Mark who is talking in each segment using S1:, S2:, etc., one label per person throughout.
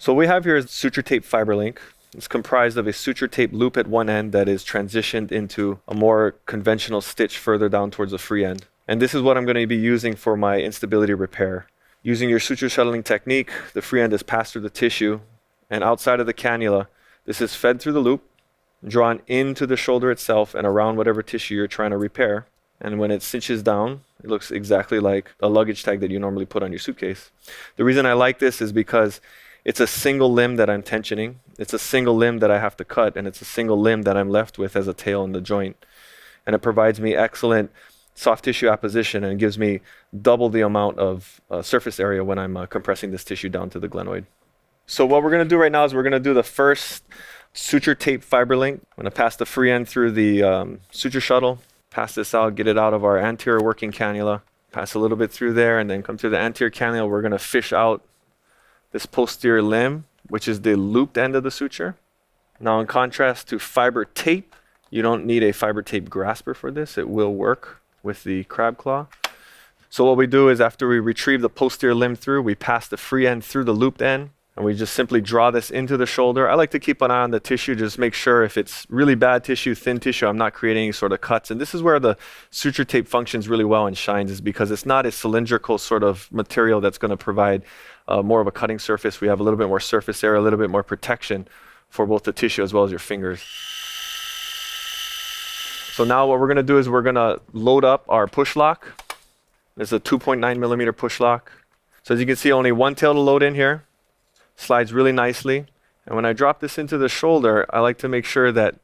S1: So what we have here is SutureTape FiberLink. It's comprised of a SutureTape loop at one end that is transitioned into a more conventional stitch further down towards the free end. And this is what I'm going to be using for my instability repair. Using your suture shuttling technique, the free end is passed through the tissue, and outside of the cannula, this is fed through the loop, drawn into the shoulder itself and around whatever tissue you're trying to repair. And when it cinches down, it looks exactly like a luggage tag that you normally put on your suitcase. The reason I like this is because it's a single limb that I'm tensioning. It's a single limb that I have to cut, and it's a single limb that I'm left with as a tail in the joint. And it provides me excellent soft tissue apposition and gives me double the amount of surface area when I'm compressing this tissue down to the glenoid. So what we're going to do right now is we're going to do the first SutureTape FiberLink. I'm going to pass the free end through the suture shuttle, pass this out, get it out of our anterior working cannula, pass a little bit through there, and then come through the anterior cannula. We're going to fish out this posterior limb, which is the looped end of the suture. Now, in contrast to fiber tape, you don't need a fiber tape grasper for this. It will work with the crab claw. So what we do is after we retrieve the posterior limb through, we pass the free end through the looped end, and we just simply draw this into the shoulder. I like to keep an eye on the tissue, just make sure if it's really bad tissue, thin tissue, I'm not creating any sort of cuts. And this is where the SutureTape functions really well and shines, is because it's not a cylindrical sort of material that's going to provide more of a cutting surface. We have a little bit more surface area, a little bit more protection for both the tissue as well as your fingers. So now what we're going to do is we're going to load up our push lock. This is a 2.9 millimeter push lock. So as you can see, only one tail to load in here. Slides really nicely. And when I drop this into the shoulder, I like to make sure that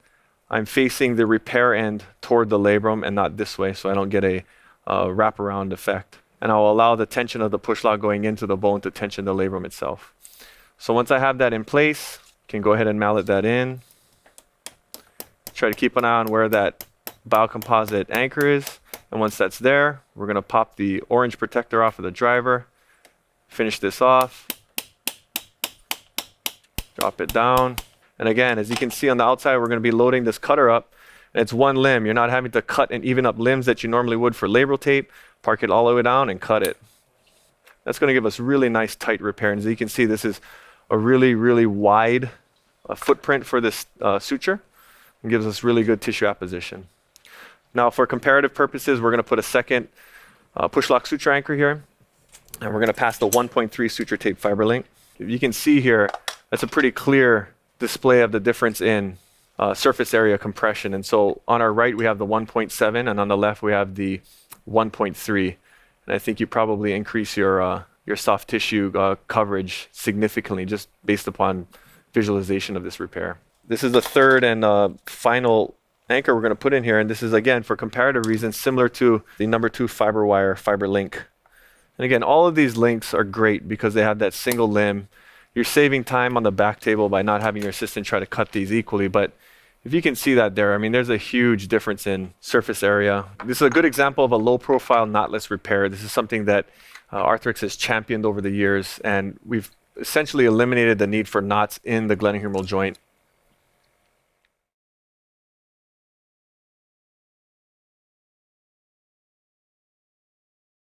S1: I'm facing the repair end toward the labrum and not this way, so I don't get a wraparound effect. And I'll allow the tension of the push lock going into the bone to tension the labrum itself. So once I have that in place, I can go ahead and mallet that in. Try to keep an eye on where that BioComposite anchor is. And once that's there, we're going to pop the orange protector off of the driver, finish this off, drop it down. And again, as you can see on the outside, we're going to be loading this cutter up. And it's one limb. You're not having to cut and even up limbs that you normally would for labral tape. Park it all the way down and cut it. That's going to give us really nice tight repair. And as you can see, this is a really, really wide footprint for this suture. It gives us really good tissue apposition. Now, for comparative purposes, we're going to put a second push lock suture anchor here. And we're going to pass the 1.3 SutureTape FiberLink. You can see here, that's a pretty clear display of the difference in surface area compression. And so on our right, we have the 1.7, and on the left, we have the 1.3. And I think you probably increase your soft tissue coverage significantly just based upon visualization of this repair. This is the third and final anchor we're going to put in here. And this is, again, for comparative reasons, similar to the number 2 fiber wire FiberLink. And again, all of these links are great because they have that single limb. You're saving time on the back table by not having your assistant try to cut these equally. But if you can see that there, I mean, there's a huge difference in surface area. This is a good example of a low-profile knotless repair. This is something that Arthrex has championed over the years, and we've essentially eliminated the need for knots in the glenohumeral joint.